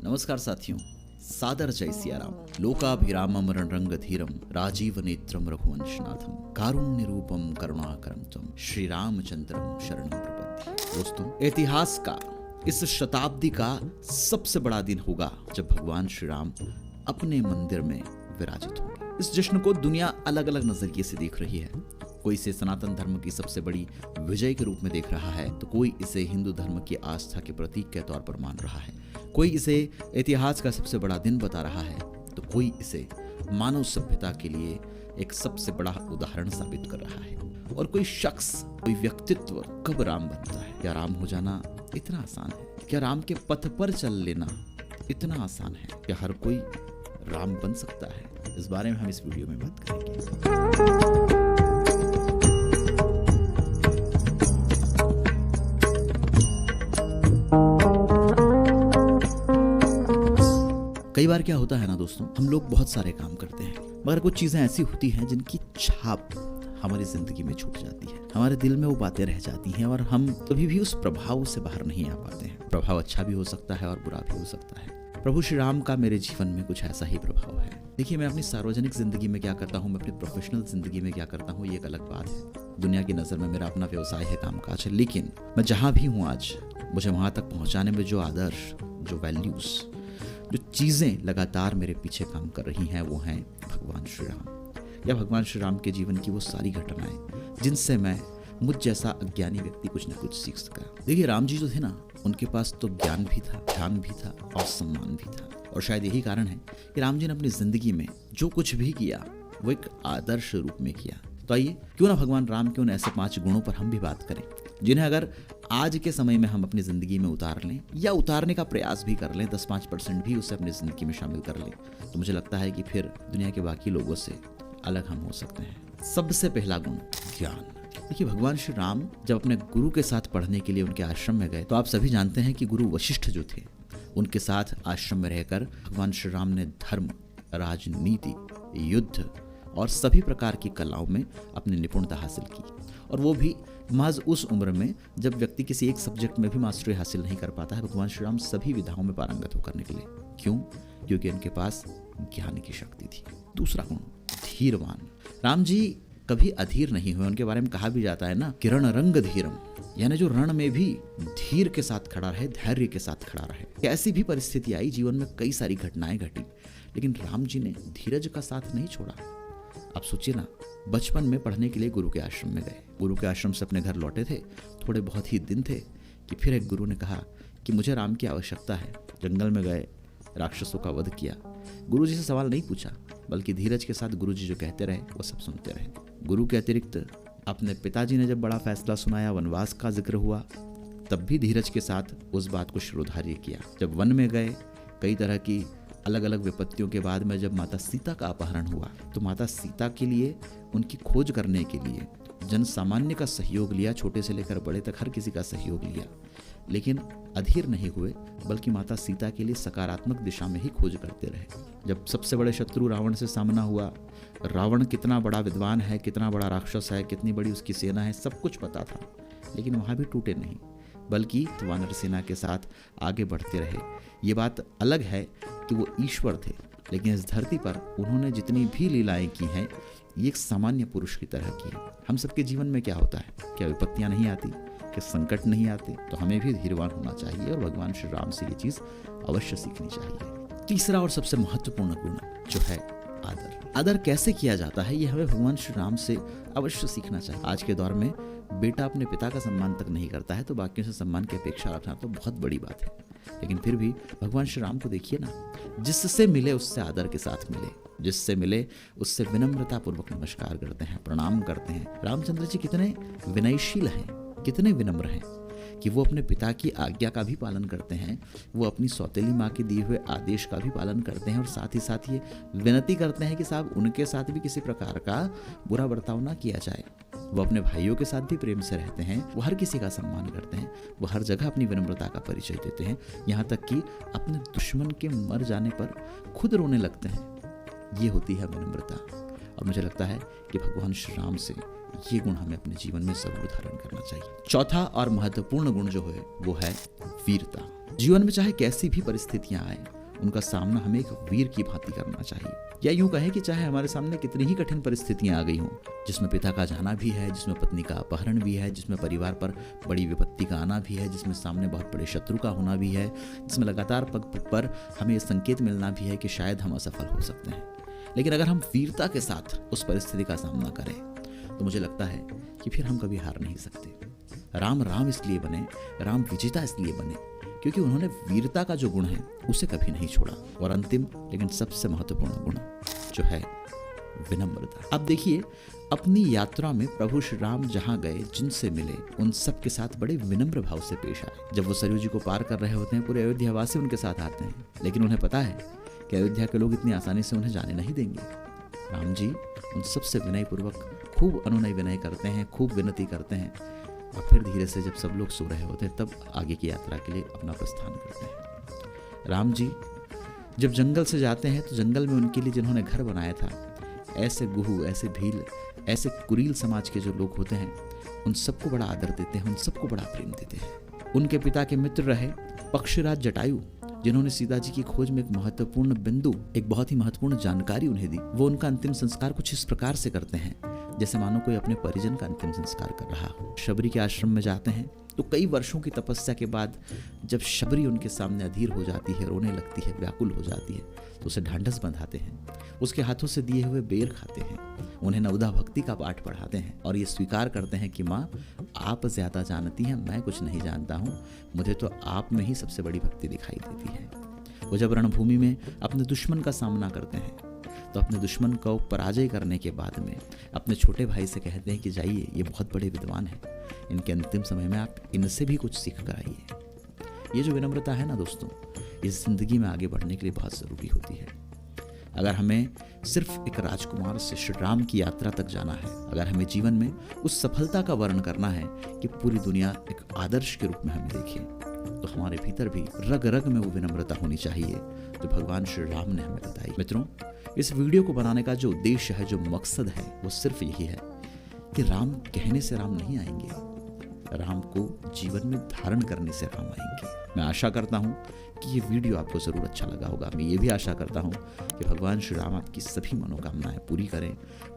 नमस्कार साथियों, सादर जय सियाराम। लोकाभिरामम रणरंगधीरम राजीव नेत्रम रघुवंशनाथम कारुण्य रूपम करुणाकरम तम श्री रामचंद्रम शरणम प्रपद्ये। दोस्तों, इतिहास का इस शताब्दी का सबसे बड़ा दिन होगा जब भगवान श्री राम अपने मंदिर में विराजित होंगे। इस जश्न को दुनिया अलग अलग नजरिए से देख रही है। कोई इसे सनातन धर्म की सबसे बड़ी विजय के रूप में देख रहा है, तो कोई इसे हिंदू धर्म की आस्था के प्रतीक के तौर पर मान रहा है। कोई इसे इतिहास का सबसे बड़ा दिन बता रहा है, तो कोई इसे मानव सभ्यता के लिए एक सबसे बड़ा उदाहरण साबित कर रहा है। और कोई शख्स, कोई व्यक्तित्व कब राम बनता है? क्या राम हो जाना इतना आसान है? क्या राम के पथ पर चल लेना इतना आसान है? क्या हर कोई राम बन सकता है? इस बारे में हम इस वीडियो में बात करेंगे। कई बार क्या होता है ना दोस्तों, हम लोग बहुत सारे काम करते हैं, मगर कुछ चीजें ऐसी होती हैं जिनकी छाप हमारी जिंदगी में छूट जाती है। हमारे दिल में वो बातें रह जाती हैं और हम कभी भी उस प्रभाव से बाहर नहीं आ पाते हैं। प्रभाव अच्छा भी हो सकता है और बुरा भी हो सकता है। प्रभु श्री राम का मेरे जीवन में कुछ ऐसा ही प्रभाव है। देखिए, मैं अपनी सार्वजनिक जिंदगी में क्या करता हूँ, मैं अपनी प्रोफेशनल जिंदगी में क्या करता हूँ, ये एक अलग बात है। दुनिया की नजर में मेरा अपना व्यवसाय है, कामकाज है, लेकिन मैं जहां भी हूँ आज, मुझे वहां तक पहुंचाने में जो आदर्श, जो वैल्यूज, जो चीजें लगातार मेरे पीछे काम कर रही हैं, वो हैं भगवान श्री राम, या भगवान श्री राम के जीवन की वो सारी घटनाएं जिनसे मैं, मुझ जैसा अज्ञानी व्यक्ति, कुछ न कुछ सीख सका। देखिए, राम जी जो थे ना, उनके पास तो ज्ञान भी था, ध्यान भी था और सम्मान भी था। और शायद यही कारण है कि राम जी ने अपनी जिंदगी में जो कुछ भी किया वो एक आदर्श रूप में किया। तो आइए, क्यों ना भगवान राम के उन ऐसे 5 गुणों पर हम भी बात करें, जिन्हें अगर आज के समय में हम अपनी जिंदगी में उतार लें या उतारने का प्रयास भी कर लें, 10-5% भी उसे अपनी जिंदगी में शामिल कर लें, तो मुझे लगता है कि फिर दुनिया के बाकी लोगों से अलग हम हो सकते हैं। सबसे पहला गुण, ज्ञान। देखिए, भगवान श्री राम जब अपने गुरु के साथ पढ़ने के लिए उनके आश्रम में गए, तो आप सभी जानते हैं कि गुरु वशिष्ठ जो थे, उनके साथ आश्रम में रहकर भगवान श्री राम ने धर्म, राजनीति, युद्ध और सभी प्रकार की कलाओं में अपनी निपुणता हासिल की। और वो भी महज उस उम्र में जब व्यक्ति किसी एक सब्जेक्ट में भी मास्टरी हासिल नहीं कर पाता है, भगवान श्री राम सभी विधाओं में पारंगत होकर निकले। क्यों? क्योंकि उनके पास ज्ञान की शक्ति थी। दूसरा गुण, धीरवान। राम जी कभी अधीर नहीं हुए। उनके बारे में कहा भी जाता है ना, किरण रंग धीरम, यानी जो रण में भी धीर के साथ खड़ा रहे, धैर्य के साथ खड़ा रहे। ऐसी भी परिस्थिति आई, जीवन में कई सारी घटनाएं घटी, लेकिन राम जी ने धीरज का साथ नहीं छोड़ा। आप सोचिए ना, बचपन में पढ़ने के लिए गुरु के आश्रम में गए, गुरु के आश्रम से अपने घर लौटे थे, थोड़े बहुत ही दिन थे कि फिर एक गुरु ने कहा कि मुझे राम की आवश्यकता है। जंगल में गए, राक्षसों का वध किया। गुरु जी से सवाल नहीं पूछा, बल्कि धीरज के साथ गुरु जी जो कहते रहे वो सब सुनते रहे। गुरु के अतिरिक्त अपने पिताजी ने जब बड़ा फैसला सुनाया, वनवास का जिक्र हुआ, तब भी धीरज के साथ उस बात को शिरोधार्य किया। जब वन में गए, कई तरह की अलग अलग विपत्तियों के बाद में जब माता सीता का अपहरण हुआ, तो माता सीता के लिए, उनकी खोज करने के लिए जन सामान्य का सहयोग लिया, छोटे से लेकर बड़े तक हर किसी का सहयोग लिया, लेकिन अधीर नहीं हुए, बल्कि माता सीता के लिए सकारात्मक दिशा में ही खोज करते रहे। जब सबसे बड़े शत्रु रावण से सामना हुआ, रावण कितना बड़ा विद्वान है, कितना बड़ा राक्षस है, कितनी बड़ी उसकी सेना है, सब कुछ पता था, लेकिन वहां भी टूटे नहीं, बल्कि वानर सेना के साथ आगे बढ़ते रहे। ये बात अलग है कि वो ईश्वर थे, लेकिन इस धरती पर उन्होंने जितनी भी लीलाएं की हैं, ये एक सामान्य पुरुष की तरह की है। हम सबके जीवन में क्या होता है? क्या विपत्तियां नहीं आती? क्या संकट नहीं आते? तो हमें भी धीरवान होना चाहिए और भगवान श्री राम से ये चीज अवश्य सीखनी चाहिए। तीसरा और सबसे महत्वपूर्ण गुण जो है आदर। आदर कैसे किया जाता है, ये हमें भगवान श्री राम से अवश्य सीखना चाहिए। आज के दौर में बेटा अपने पिता का सम्मान तक नहीं करता है, तो बाकियों से सम्मान की अपेक्षा रखना तो बहुत बड़ी बात है। लेकिन फिर भी भगवान श्री राम को देखिए ना, जिससे मिले उससे आदर के साथ मिले, जिससे मिले उससे विनम्रता पूर्वक नमस्कार करते हैं, प्रणाम करते हैं। रामचंद्र जी कितने विनयशील हैं, कितने विनम्र हैं कि वो अपने पिता की आज्ञा का भी पालन करते हैं, वो अपनी सौतेली माँ के दिए हुए आदेश का भी पालन करते हैं, और साथ ही साथ ये विनती करते हैं कि साहब उनके साथ भी किसी प्रकार का बुरा बर्ताव ना किया जाए। वो अपने भाइयों के साथ भी प्रेम से रहते हैं, वो हर किसी का सम्मान करते हैं, वो हर जगह अपनी विनम्रता का परिचय देते हैं, यहाँ तक कि अपने दुश्मन के मर जाने पर खुद रोने लगते हैं। ये होती है विनम्रता। और मुझे लगता है कि भगवान श्री राम से ये गुण हमें अपने जीवन में जरूर धारण करना चाहिए। चौथा और महत्वपूर्ण गुण जो है वो है वीरता। जीवन में चाहे कैसी भी परिस्थितियां आए, उनका सामना हमें एक वीर की भांति करना चाहिए। या यूं कहें कि चाहे हमारे सामने कितनी ही कठिन परिस्थितियां आ गई हों, जिसमें पिता का जाना भी है, जिसमें पत्नी का अपहरण भी है, जिसमें परिवार पर बड़ी विपत्ति का आना भी है, जिसमें सामने बहुत बड़े शत्रु का होना भी है, जिसमें लगातार पग पग पर हमें ये संकेत मिलना भी है कि शायद हम असफल हो सकते हैं, लेकिन अगर हम वीरता के साथ उस परिस्थिति का सामना करें तो मुझे लगता है कि फिर हम कभी हार नहीं सकते। राम राम इसलिए बने, राम विजेता इसलिए बने क्योंकि उन्होंने वीरता का जो गुण है उसे कभी नहीं छोड़ा। और अंतिम लेकिन सबसे महत्वपूर्ण गुण जो है विनम्रता। अब देखिए, अपनी यात्रा में प्रभु श्री राम जहाँ गए, जिनसे मिले, उन सब के साथ बड़े विनम्र भाव से पेश आए। जब वो सरयू जी को पार कर रहे होते हैं, पूरे अयोध्यावासी उनके साथ आते हैं, लेकिन उन्हें पता है कि अयोध्या के लोग इतनी आसानी से उन्हें जाने नहीं देंगे। राम जी उन सबसे विनयपूर्वक खूब अनुनय विनय करते हैं, खूब विनती करते हैं, और फिर धीरे से जब सब लोग सो रहे होते हैं तब आगे की यात्रा के लिए अपना प्रस्थान करते हैं। राम जी जब जंगल से जाते हैं तो जंगल में उनके लिए जिन्होंने घर बनाया था, ऐसे गुहू, ऐसे भील, ऐसे कुरील समाज के जो लोग होते हैं, उन सबको बड़ा आदर देते हैं, उन सबको बड़ा प्रेम देते हैं। उनके पिता के मित्र रहे पक्षीराज जटायु, जिन्होंने सीता जी की खोज में एक महत्वपूर्ण बिंदु, एक बहुत ही महत्वपूर्ण जानकारी उन्हें दी। वो उनका अंतिम संस्कार कुछ इस प्रकार से करते हैं जैसे मानो कोई अपने परिजन का अंतिम संस्कार कर रहा हो। शबरी के आश्रम में जाते हैं तो कई वर्षों की तपस्या के बाद जब शबरी उनके सामने अधीर हो जाती है, रोने लगती है, व्याकुल हो जाती है, तो उसे ढांढस बंधाते हैं, उसके हाथों से दिए हुए बेर खाते हैं, उन्हें नवदा भक्ति का पाठ पढ़ाते हैं और ये स्वीकार करते हैं कि माँ, आप ज्यादा जानती हैं, मैं कुछ नहीं जानता हूँ, मुझे तो आप में ही सबसे बड़ी भक्ति दिखाई देती है। वो जब रणभूमि में अपने दुश्मन का सामना करते हैं तो अपने दुश्मन को पराजय करने के बाद में अपने छोटे भाई से कहते हैं कि जाइए, ये बहुत बड़े विद्वान हैं, इनके अंतिम समय में आप इनसे भी कुछ सीख कर आइए। ये जो विनम्रता है ना दोस्तों, इस जिंदगी में आगे बढ़ने के लिए बहुत ज़रूरी होती है। अगर हमें सिर्फ एक राजकुमार से श्री राम की यात्रा तक जाना है, अगर हमें जीवन में उस सफलता का वर्णन करना है कि पूरी दुनिया एक आदर्श के रूप में हमें देखे, तो हमारे भीतर भी रग रग में वो विनम्रता होनी चाहिए जो भगवान श्री राम ने हमें बताई। मित्रों, इस वीडियो को बनाने का जो उद्देश्य है, जो मकसद है, वो सिर्फ यही है कि राम कहने से राम नहीं आएंगे, राम को जीवन में धारण करने से राम आएंगे। मैं आशा करता हूँ कि ये वीडियो आपको ज़रूर अच्छा लगा होगा। मैं ये भी आशा करता हूँ कि भगवान श्री राम आपकी सभी मनोकामनाएं पूरी करें।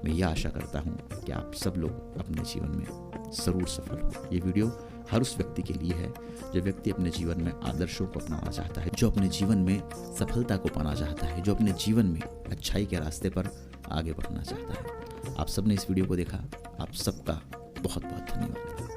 मैं ये आशा करता हूँ कि आप सब लोग अपने जीवन में ज़रूर सफल हो। ये वीडियो हर उस व्यक्ति के लिए है जो व्यक्ति अपने जीवन में आदर्शों को अपनाना चाहता है, जो अपने जीवन में सफलता को पाना चाहता है, जो अपने जीवन में अच्छाई के रास्ते पर आगे बढ़ना चाहता है। आप सबने इस वीडियो को देखा, आप सबका बहुत बहुत धन्यवाद।